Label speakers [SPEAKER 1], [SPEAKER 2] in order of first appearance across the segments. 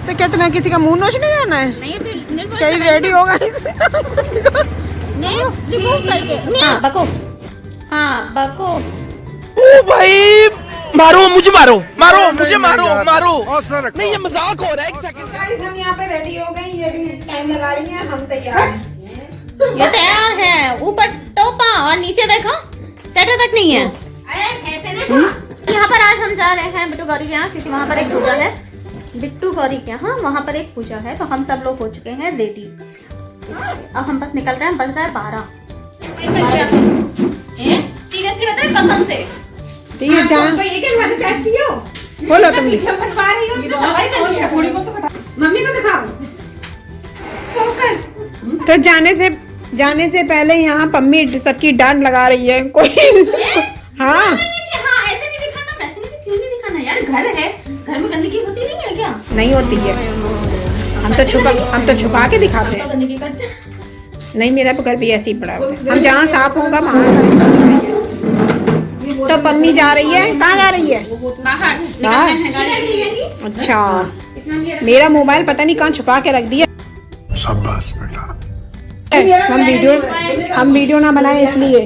[SPEAKER 1] तो क्या तुम्हें किसी का मुंह नोचने जाना है? क्या रेडी होगा
[SPEAKER 2] नहीं रिमूव करके नहीं। हाँ बको, हाँ बको।
[SPEAKER 3] ओ भाई मारो मुझे, मारो मारो मुझे, मारो मारो। नहीं ये मजाक हो रहा है। एक सेकंड
[SPEAKER 1] गाइस हम यहाँ पे रेडी हो गई, ये भी टाइम लगा रही है, हम तैयार हैं।
[SPEAKER 2] ये तैयार है, ऊपर टोपा और नीचे देखो चटा तक नहीं है। यहाँ पर आज हम जा रहे हैं बिट्टू गौरी के यहाँ, क्योंकि वहाँ पर एक पूजा है। बिट्टू गौरी के यहाँ वहाँ पर एक पूजा है, तो हम सब लोग हो चुके हैं रेडी। अब हम बस निकल रहे हैं, बज रहा है 12। सीरियसली बताए कसम से
[SPEAKER 1] ये जान बोलो तुम
[SPEAKER 4] मम्मी को दिखाओ।
[SPEAKER 1] तो जाने से पहले यहाँ पम्मी सबकी डांट लगा रही है कोई। हाँ
[SPEAKER 2] ऐसे नहीं दिखाना, वैसे नहीं, क्यों नहीं दिखाना यार, घर है, घर में गंदगी होती नहीं है क्या?
[SPEAKER 1] नहीं होती है, हम तो छुपा के दिखाते हैं।
[SPEAKER 2] गंदगी करते हैं।
[SPEAKER 1] नहीं मेरा घर भी ऐसे ही पड़ा होता है, हम जहाँ साफ होगा वहाँ। तो पम्मी जा रही है, कहाँ जा रही है?
[SPEAKER 2] बाहर निकलना है गाड़ी।
[SPEAKER 1] अच्छा मेरा मोबाइल पता नहीं कहाँ छुपा के रख दिया।
[SPEAKER 3] शाबाश बेटा।
[SPEAKER 1] हम वीडियो ना बनाए इसलिए।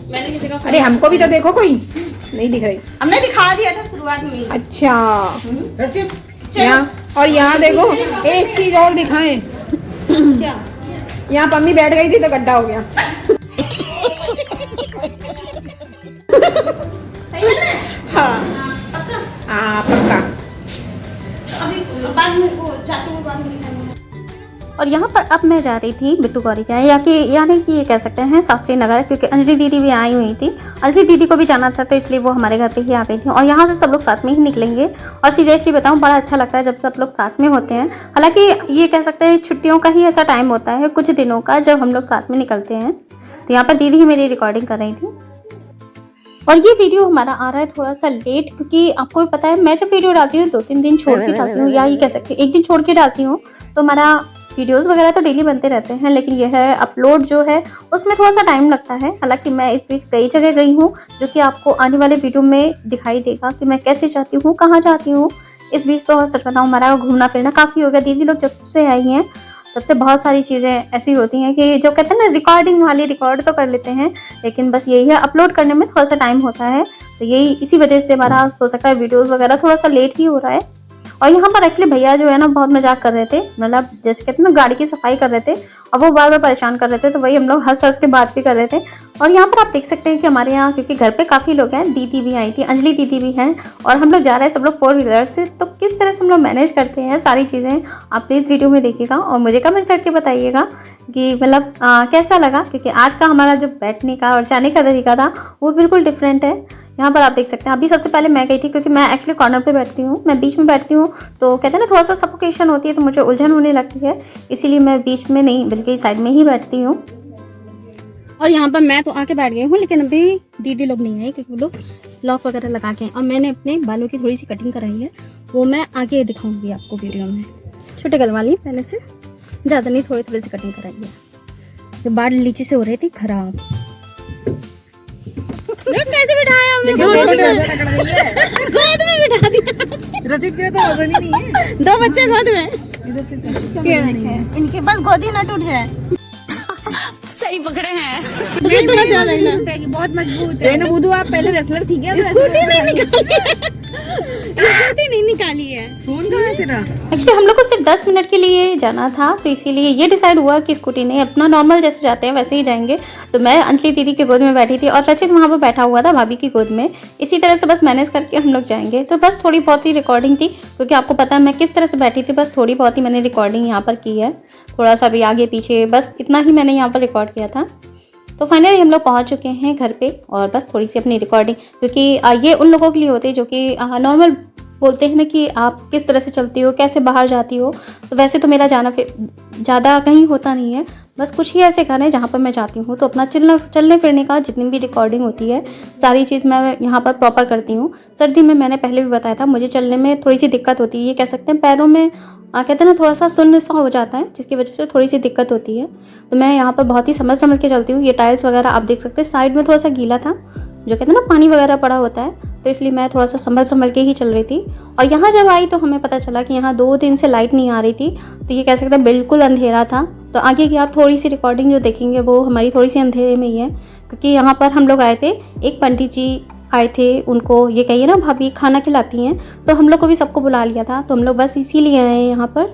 [SPEAKER 2] मैंने किसी का
[SPEAKER 1] अरे हमको भी तो देखो, कोई नहीं दिख रही।
[SPEAKER 2] हमने दिखा दिया था शुरुआत में।
[SPEAKER 1] अच्छा यहाँ और यहाँ देखो, एक चीज और दिखाएं।
[SPEAKER 2] क्या?
[SPEAKER 1] यहाँ पम्मी बैठ गई थी तो गड्ढा हो गया।
[SPEAKER 2] सही है ना?
[SPEAKER 1] हाँ
[SPEAKER 2] पक्का?
[SPEAKER 1] हाँ पक्का।
[SPEAKER 2] अभी बाद में वो जाते हुए बाद में दिखाएंगे। और यहाँ पर अब मैं जा रही थी बिट्टू गौरी के यहाँ, यानी कि ये कह सकते हैं शास्त्री नगर, क्योंकि अंजलि दीदी भी आई हुई थी। अंजलि दीदी को भी जाना था, तो इसलिए वो हमारे घर पे ही आ गई थी। और यहाँ से सब लोग साथ में ही निकलेंगे। और सीरियसली बताऊँ, बड़ा अच्छा लगता है जब सब लोग साथ में होते हैं। हालांकि ये कह सकते हैं छुट्टियों का ही ऐसा टाइम होता है, कुछ दिनों का, जब हम लोग साथ में निकलते हैं। तो यहाँ पर दीदी ही मेरी रिकॉर्डिंग कर रही थी। और ये वीडियो हमारा आ रहा है थोड़ा सा लेट, क्योंकि आपको भी पता है मैं जब वीडियो डालती हूँ 2-3 दिन छोड़ के डालती हूँ, या ये कह सकते हैं 1 दिन छोड़ के डालती हूँ। तो हमारा वीडियोस वगैरह तो डेली बनते रहते हैं, लेकिन यह है अपलोड जो है उसमें थोड़ा सा टाइम लगता है। हालांकि मैं इस बीच कई जगह गई हूँ, जो कि आपको आने वाले वीडियो में दिखाई देगा कि मैं कैसे जाती हूँ, कहाँ जाती हूँ। इस बीच तो सच बताऊँ हमारा घूमना फिरना काफ़ी हो गया। दीदी लोग जब से आई हैं तब से बहुत सारी चीज़ें ऐसी होती हैं कि जो कहते हैं ना, रिकॉर्डिंग वाली रिकॉर्ड तो कर लेते हैं, लेकिन बस यही है अपलोड करने में थोड़ा सा टाइम होता है। तो यही इसी वजह से हमारा हो सकता है वीडियोस वगैरह थोड़ा सा लेट ही हो रहा है। और यहाँ पर एक्चुअली भैया जो है ना बहुत मजाक कर रहे थे, मतलब जैसे कहते हैं ना गाड़ी की सफाई कर रहे थे, और वो बार बार परेशान कर रहे थे। तो वही हम लोग हंस हंस के बात भी कर रहे थे। और यहाँ पर आप देख सकते हैं कि हमारे यहाँ क्योंकि घर पे काफ़ी लोग हैं, दीदी भी आई थी, अंजलि दीदी भी हैं, और हम लोग जा रहे हैं सब लोग 4 व्हीलर से। तो किस तरह से हम लोग मैनेज करते हैं सारी चीज़ें, आप प्लीज़ वीडियो में देखिएगा और मुझे कमेंट करके बताइएगा कि मतलब कैसा लगा। क्योंकि आज का हमारा जो बैठने का और जाने का तरीका था वो बिल्कुल डिफरेंट है। यहाँ पर आप देख सकते हैं, अभी सबसे पहले मैं गई थी, क्योंकि मैं एक्चुअली कॉर्नर पे बैठती हूँ, मैं बीच में बैठती हूँ। तो कहते हैं ना थोड़ा सा सफोकेशन होती है, तो मुझे उलझन होने लगती है, इसीलिए मैं बीच में नहीं बल्कि साइड में ही बैठती हूँ। और यहाँ पर मैं तो आके बैठ गई हूँ, लेकिन अभी दीदी लोग नहीं आई, क्योंकि वो लोग लॉक वगैरह लगा के। और मैंने अपने बालों की थोड़ी सी कटिंग कराई है, वो मैं आगे दिखाऊंगी आपको वीडियो में। छोटे गल वाली पहले से, ज़्यादा नहीं, थोड़ी थोड़ी सी कटिंग कराई है। जो बाल नीचे से हो रहे थे खराब। कैसे बिठाया हमने, गोद में बिठा दिया।
[SPEAKER 4] रचित के तो वजन ही नहीं है।
[SPEAKER 2] 2 बच्चे गोद में, इनके बस गोदी ना टूट जाए। सही पकड़े हैं। थोड़ा ध्यान रखना,
[SPEAKER 4] बहुत मजबूत है ना। बुधू आप पहले रेसलर थी क्या?
[SPEAKER 2] स्कूटी नहीं निकाली है।
[SPEAKER 4] फोन कहाँ है तेरा?
[SPEAKER 2] एक्चुअली हम लोग को सिर्फ 10 मिनट के लिए जाना था, तो इसीलिए ये डिसाइड हुआ कि स्कूटी नहीं, अपना नॉर्मल जैसे जाते हैं वैसे ही जाएंगे। तो मैं अंजलि दीदी के गोद में बैठी थी और रचित वहाँ पर बैठा हुआ था भाभी की गोद में। इसी तरह से बस मैनेज करके हम लोग जाएंगे। तो बस थोड़ी बहुत ही रिकॉर्डिंग थी, क्योंकि आपको पता है मैं किस तरह से बैठी थी, बस थोड़ी बहुत ही मैंने रिकॉर्डिंग यहाँ पर की है, थोड़ा सा भी आगे पीछे, बस इतना ही मैंने यहाँ पर रिकॉर्ड किया था। तो फाइनली हम लोग पहुंच चुके हैं घर पे, और बस थोड़ी सी अपनी रिकॉर्डिंग, क्योंकि ये उन लोगों के लिए होती है जो कि नॉर्मल बोलते हैं ना कि आप किस तरह से चलती हो, कैसे बाहर जाती हो। तो वैसे तो मेरा जाना ज़्यादा कहीं होता नहीं है, बस कुछ ही ऐसे गाने जहाँ पर मैं जाती हूँ। तो अपना चलने फिरने का जितनी भी रिकॉर्डिंग होती है सारी चीज़ मैं यहाँ पर प्रॉपर करती हूँ। सर्दी में मैंने पहले भी बताया था, मुझे चलने में थोड़ी सी दिक्कत होती है, ये कह सकते हैं पैरों में कहते हैं ना थोड़ा सा सुन्न सा हो जाता है, जिसकी वजह से थोड़ी सी दिक्कत होती है। तो मैं यहाँ पर बहुत ही समझ के चलती हूँ। ये टाइल्स वगैरह आप देख सकते हैं, साइड में थोड़ा सा गीला था, जो कहते हैं ना पानी वगैरह पड़ा होता है, तो इसलिए मैं थोड़ा सा संभल के ही चल रही थी। और यहाँ जब आई तो हमें पता चला कि यहाँ 2 दिन से लाइट नहीं आ रही थी, तो ये कह सकते हैं बिल्कुल अंधेरा था। तो आगे की आप थोड़ी सी रिकॉर्डिंग जो देखेंगे वो हमारी थोड़ी सी अंधेरे में ही है, क्योंकि यहाँ पर हम लोग आए थे, एक पंडित जी आए थे, उनको ये कहिए ना भाभी खाना खिलाती हैं, तो हम लोग को भी सबको बुला लिया था। तो हम लोग बस इसीलिए आए हैं यहाँ पर।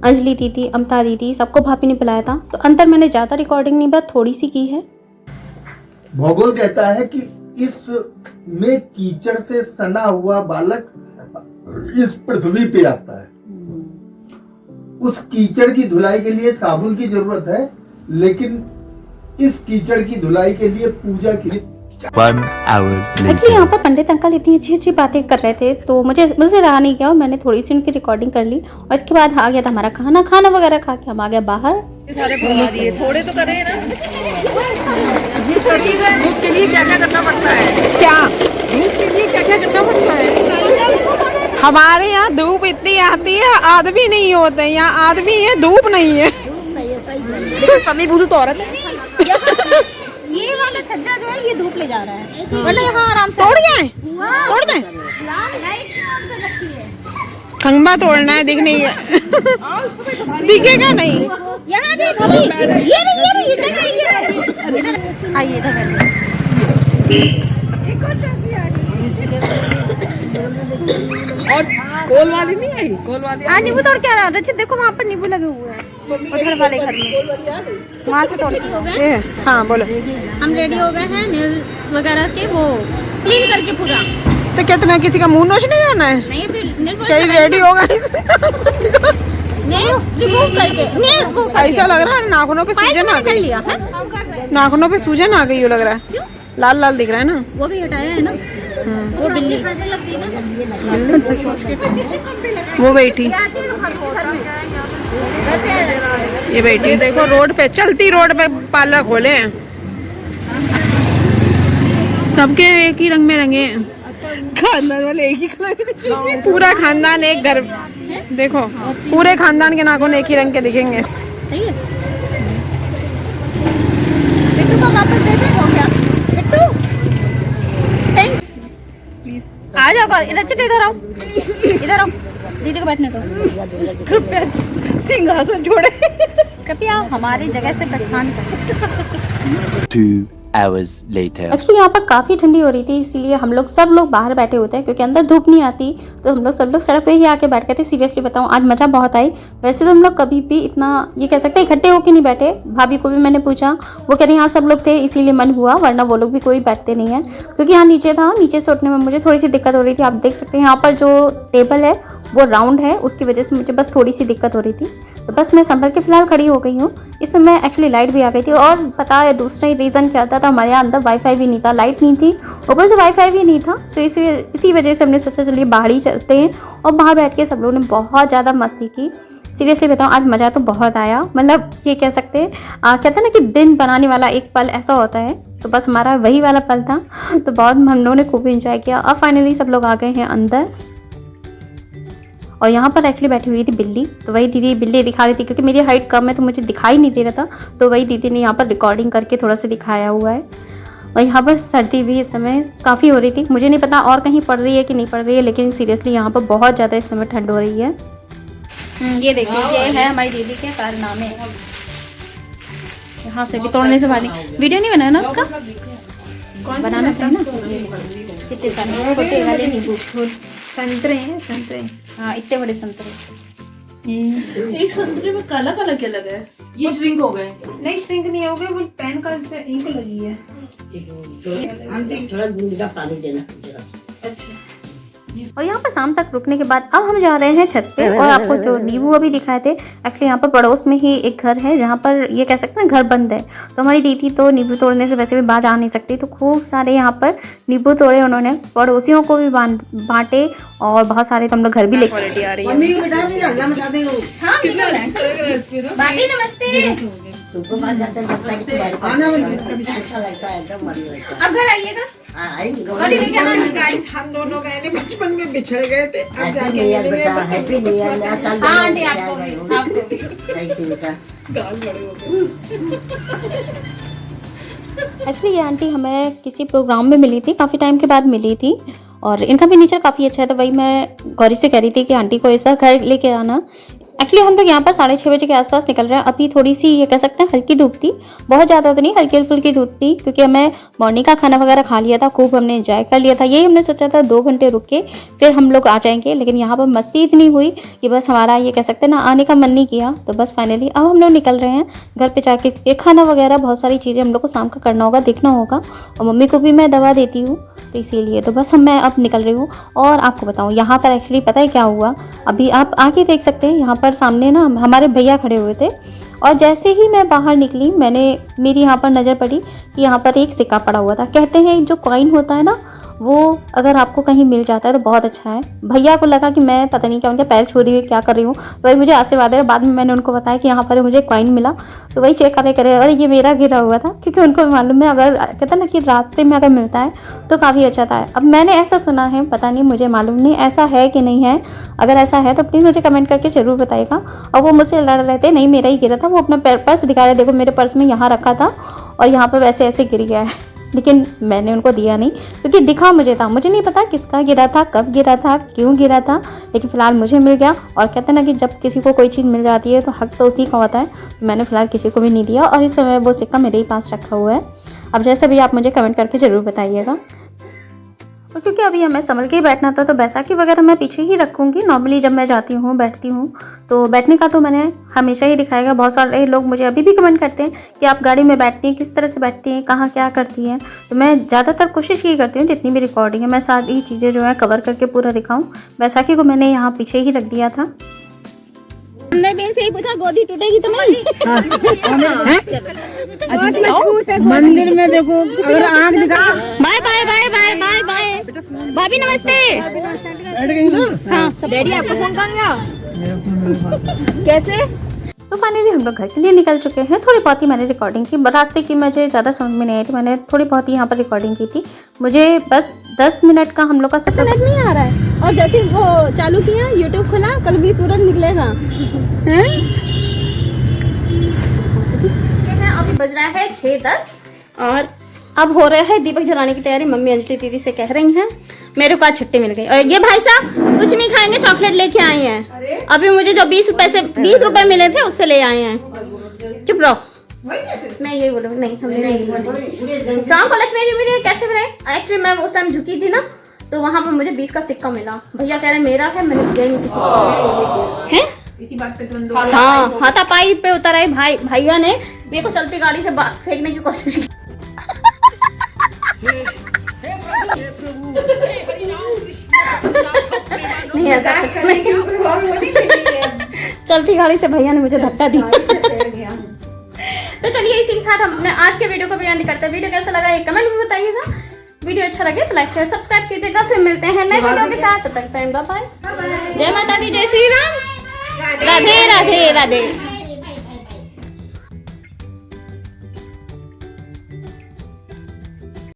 [SPEAKER 2] अंजलि दीदी, अमता दीदी, सबको भाभी ने बुलाया था। तो अंदर मैंने ज़्यादा रिकॉर्डिंग नहीं, बस थोड़ी सी की है।
[SPEAKER 5] भूगोल कहता है कि इस में कीचड़ से सना हुआ बालक इस पृथ्वी पे आता है। उस कीचड़ की धुलाई के लिए साबुन की जरूरत है, लेकिन इस कीचड़ की धुलाई के लिए पूजा की।
[SPEAKER 3] 1 hour later.
[SPEAKER 2] एक्चुअली यहाँ पर पंडित अंकल इतनी अच्छी बातें कर रहे थे, तो मुझे रहा नहीं गया और मैंने थोड़ी सी उनकी रिकॉर्डिंग कर ली। और इसके बाद आ गया था हमारा खाना वगैरह खा के हम आ गए बाहर।
[SPEAKER 4] सारे बनवा दिए, थोड़े तो करे ना। धूप के लिए क्या क्या करना पड़ता है?
[SPEAKER 1] क्या
[SPEAKER 4] धूप के लिए क्या क्या करना पड़ता है?
[SPEAKER 1] हमारे यहाँ धूप इतनी आती है, आदमी नहीं होते, यहाँ आदमी है, धूप नहीं है।
[SPEAKER 4] कमी बुद्धू तो औरत है।
[SPEAKER 2] ये वाला छज्जा जो है ये धूप ले जा रहा है, वरना यहाँ आराम से
[SPEAKER 1] तोड़ गए, तोड़ दें।
[SPEAKER 2] लाइट ऑन कर रखी है।
[SPEAKER 1] खंबा तोड़ना है, दिख नहीं है। दिखेगा नहीं।
[SPEAKER 2] यहाँ देखो, ये जगह आइए इधर
[SPEAKER 4] और कोल वाली नहीं आई? कोल वाली
[SPEAKER 2] नींबू तोड़ के आ रहा। रचित देखो वहाँ पर नींबू लगे हुए हैं, उधर वाले घर में, वहाँ से तोड़ के हो गए।
[SPEAKER 1] हाँ बोलो।
[SPEAKER 2] हम रेडी हो गए हैं नेल्स वगैरह के वो क्लीन करके पूरा।
[SPEAKER 1] तो क्या तुम्हें किसी का मुंह नोचने जाना है?
[SPEAKER 2] नहीं
[SPEAKER 1] क्या रेडी होगा?
[SPEAKER 2] रिमूव करके
[SPEAKER 1] ऐसा लग रहा है नाखूनों पे सूजन आ गई।
[SPEAKER 2] लिया है,
[SPEAKER 1] नाखूनों पे सूजन आ गई, लग रहा है। लाल लाल दिख रहा है ना।
[SPEAKER 2] वो भी हटाया है ना, वो बिल्ली
[SPEAKER 1] वो बैठी, ये बैठी। देखो रोड पे, चलती रोड पे पार्लर खोले हैं, सबके एक ही रंग में रंगे हैं।
[SPEAKER 4] खानदान वाले एक ही कलर।
[SPEAKER 1] पूरा खानदान एक घर। देखो पूरे खानदान के नाखून एक ही रंग के दिखेंगे।
[SPEAKER 2] सही है। बिट्टू को वापस दे दे, हो गया। बिट्टू प्लीज आ जाओ। रचित इधर आओ, इधर आओ, दीदी को बैठने दो।
[SPEAKER 4] सिंहासन छोड़े।
[SPEAKER 2] कृपया हमारी जगह से प्रस्थान करें।
[SPEAKER 3] 2 hours later.
[SPEAKER 2] एक्चुअली यहाँ पर काफ़ी ठंडी हो रही थी, इसीलिए हम लोग सब लोग बाहर बैठे होते हैं, क्योंकि अंदर धूप नहीं आती। तो हम लोग सब लोग सड़क पे ही आके बैठ गए थे। सीरियसली बताऊँ, आज मज़ा बहुत आई। वैसे तो हम लोग कभी भी इतना ये कह सकते हैं इकट्ठे होके नहीं बैठे। भाभी को भी मैंने पूछा, वो कह रही यहाँ सब लोग थे इसीलिए मन हुआ, वरना वो लोग भी कोई बैठते नहीं है, क्योंकि यहाँ नीचे था। नीचे से उठने में मुझे थोड़ी सी दिक्कत हो रही थी। आप देख सकते हैं यहाँ पर जो टेबल है वो राउंड है, उसकी वजह से मुझे बस थोड़ी सी दिक्कत हो रही थी। तो बस मैं संभल के फिलहाल खड़ी हो गई हूँ। इस समय एक्चुअली लाइट भी आ गई थी, और पता है दूसरा रीज़न क्या था, हमारे यहाँ अंदर वाईफाई भी नहीं था, लाइट नहीं थी, ऊपर से वाईफाई भी नहीं था। तो इसी वजह से हमने सोचा चलिए बाहर ही चलते हैं, और बाहर बैठ के सब लोगों ने बहुत ज़्यादा मस्ती की। सीरियसली बताऊँ, आज मज़ा तो बहुत आया। मतलब ये कह सकते हैं, कहते हैं ना कि दिन बनाने वाला एक पल ऐसा होता है, तो बस हमारा वही वाला पल था। तो बहुत हम लोगों ने खूब इंजॉय किया। अब फाइनली सब लोग आ गए हैं अंदर, और यहाँ पर एक्चुअली बैठी हुई थी बिल्ली। तो वही दीदी बिल्ली दिखा रही थी, क्योंकि मेरी हाइट कम है तो मुझे दिखाई नहीं दे रहा था। तो वही दीदी ने यहाँ पर रिकॉर्डिंग करके थोड़ा सा दिखाया हुआ है। और यहाँ पर सर्दी भी इस समय काफ़ी हो रही थी। मुझे नहीं पता और कहीं पड़ रही है कि नहीं पड़ रही है, लेकिन सीरियसली यहाँ पर बहुत ज़्यादा इस समय ठंड हो रही है। ये देखिए, ये है हमारी दीदी के कारनामे। यहाँ से भी तोड़ने से बाद वीडियो नहीं बनाया ना उसका, बनाना था ना। कितने सारे छोटे वाले नींबू, संतरे हैं, संतरे। हाँ, इतने बड़े संतरे।
[SPEAKER 4] एक संतरे में काला काला क्या लगा है? ये श्रिंक हो गए?
[SPEAKER 1] नहीं, श्रिंक नहीं हो गए, वो पेन का इंक लगी है।
[SPEAKER 6] थोड़ा गूंगा पानी देना।
[SPEAKER 4] अच्छा।
[SPEAKER 2] और यहाँ पर शाम तक रुकने के बाद अब हम जा रहे हैं छत पे। और आपको जो नींबू अभी दिखाए थे, एक्चुअली यहाँ पर पड़ोस में ही एक घर है जहाँ पर ये कह सकते हैं घर बंद है। तो हमारी दीदी तो नींबू तोड़ने से वैसे भी बाज आ नहीं सकती, तो खूब सारे यहाँ पर नींबू तोड़े उन्होंने, पड़ोसियों को भी बांटे, और बहुत सारे तो हम लोग घर भी लेके
[SPEAKER 6] सुबह बाद जाता है, लगता है कि तुम्हारे अच्छा लगता है, एकदम मन लगता है।
[SPEAKER 2] अब घर आइएगा।
[SPEAKER 1] गाइस, हम दोनों गए बचपन में बिछड़ गए थे, अब जाके मिलेंगे।
[SPEAKER 6] हैप्पी न्यू ईयर, नया साल।
[SPEAKER 2] हाँ आंटी, आपको भी।
[SPEAKER 6] थैंक यू बेटा।
[SPEAKER 2] एक्चुअली ये आंटी हमें किसी प्रोग्राम में मिली थी, काफ़ी टाइम के बाद मिली थी, और इनका भी नेचर काफ़ी अच्छा है। तो वही मैं गौरी से कह रही थी कि आंटी को इस बार घर लेके आना। एक्चुअली हम लोग यहाँ पर 6:30 बजे के आसपास निकल रहे हैं। अभी थोड़ी सी ये कह सकते हैं हल्की धूप थी, बहुत ज़्यादा तो नहीं, हल्की फुल्की धूप थी, क्योंकि हमें मॉर्निंग का खाना वगैरह खा लिया था, खूब हमने एंजॉय कर लिया था। यही हमने सोचा था 2 घंटे रुक के फिर हम लोग आ जाएंगे, लेकिन यहाँ पर मस्ती इतनी हुई कि बस हमारा ये कह सकते हैं ना आने का मन नहीं किया। तो बस फाइनली अब हम लोग निकल रहे हैं घर पर जाके, क्योंकि खाना वगैरह बहुत सारी चीज़ें हम लोग को शाम का करना होगा, देखना होगा, और मम्मी को भी मैं दवा देती हूँ, तो इसीलिए तो बस मैं अब निकल रही हूँ। और आपको बताऊँ यहाँ पर एक्चुअली पता है क्या हुआ, अभी आप आके देख सकते हैं, यहाँ पर सामने ना हमारे भैया खड़े हुए थे, और जैसे ही मैं बाहर निकली मेरी यहाँ पर नज़र पड़ी कि यहाँ पर एक सिक्का पड़ा हुआ था। कहते हैं जो कॉइन होता है ना, वो अगर आपको कहीं मिल जाता है तो बहुत अच्छा है। भैया को लगा कि मैं पता नहीं क्या उनके पैर छू रही हुई क्या कर रही हूँ, तो वही मुझे आशीर्वाद है। बाद में मैंने उनको बताया कि यहाँ पर मुझे कॉइन मिला, तो वही चेक करे और ये मेरा गिरा हुआ था, क्योंकि उनको मालूम है अगर कहता ना कि रास्ते में अगर मिलता है तो काफ़ी अच्छा था। अब मैंने ऐसा सुना है, पता नहीं, मुझे मालूम नहीं ऐसा है कि नहीं है। अगर ऐसा है तो प्लीज़ मुझे कमेंट करके ज़रूर बताइएगा। और वो मुझसे लड़ रहे थे, नहीं मेरा ही गिरा था, वो अपना पर्स दिखा रहे, देखो मेरे पर्स में यहाँ रखा था और यहाँ पर वैसे ऐसे गिर गया है, लेकिन मैंने उनको दिया नहीं, क्योंकि दिखा मुझे था, मुझे नहीं पता किसका गिरा था, कब गिरा था, क्यों गिरा था, लेकिन फ़िलहाल मुझे मिल गया। और कहते हैं ना कि जब किसी को कोई चीज़ मिल जाती है तो हक तो उसी का होता है, तो मैंने फ़िलहाल किसी को भी नहीं दिया, और इस समय वो सिक्का मेरे ही पास रखा हुआ है। अब जैसे भी आप मुझे कमेंट करके ज़रूर बताइएगा। और क्योंकि अभी हमें संभल के ही बैठना था, तो बैसाखी वगैरह मैं पीछे ही रखूँगी। नॉर्मली जब मैं जाती हूँ बैठती हूँ, तो बैठने का तो मैंने हमेशा ही दिखाएगा। बहुत सारे लोग मुझे अभी भी कमेंट करते हैं कि आप गाड़ी में बैठती हैं, किस तरह से बैठती हैं, कहाँ क्या करती हैं। तो मैं ज़्यादातर कोशिश ये करती हूँ जितनी भी रिकॉर्डिंग है मैं सारी चीज़ें जो है कवर करके पूरा दिखाऊँ। बैसाखी को मैंने यहाँ पीछे ही रख दिया था।
[SPEAKER 7] हमने भी से ही पूछा गोदी टूटेगी तो नहीं।
[SPEAKER 6] मंदिर में देखो अगर आँख दिखा।
[SPEAKER 7] Bye bye bye bye bye bye भाभी नमस्ते। डैडी आपका फोन कहाँ गया? कैसे?
[SPEAKER 2] तो फाइनली हम लोग घर के लिए निकल चुके हैं। थोड़ी बहुत ही मैंने रिकॉर्डिंग की, रास्ते की मुझे ज़्यादा समझ में नहीं आई थी, मैंने थोड़ी बहुत ही यहाँ पर रिकॉर्डिंग की थी। मुझे बस 10 मिनट का हम लोग का सफर
[SPEAKER 7] नेट नहीं आ रहा है, और जैसे वो चालू किया यूट्यूब खुला, कल भी सूरज निकलेगा।
[SPEAKER 2] अभी बज रहा है 6:10 और अब हो रहा है दीपक जलाने की तैयारी। मम्मी अंजलि दीदी से कह रही हैं मेरे को आज छुट्टी मिल गई। और ये भाई साहब कुछ नहीं खाएंगे, चॉकलेट लेके आए हैं। अभी मुझे जो 20 रुपए मिले थे उससे ले आए हैं। चुप रहो, मैं यही बोलूँ। नहीं हमने नहीं बोली। शाम को लक्ष्मी जी मुझे कैसे बनाए, एक्चुअली मैं उस टाइम झुकी थी ना, तो वहाँ पर मुझे 20 का सिक्का मिला। भैया कह रहे मेरा है, मैंने दिया नहीं किसी को। है इसी बात पे तुम हाँ हाथापाई पे उतर आए भैया ने मेरे को चलती गाड़ी से फेंकने की कोशिश की। नहीं ऐसा चलती गाड़ी से भैया ने मुझे धक्का दिया। तो चलिए इसी के साथ हम अपने आज के वीडियो को भी एंड करते हैं। वीडियो कैसा लगा एक कमेंट में बताइएगा। वीडियो अच्छा लगे तो लाइक शेयर सब्सक्राइब कीजिएगा। फिर मिलते हैं नए वीडियो के साथ, तब तक फ्रेंड बाय बाय। जय माता दी, जय श्री राम, राधे राधे राधे।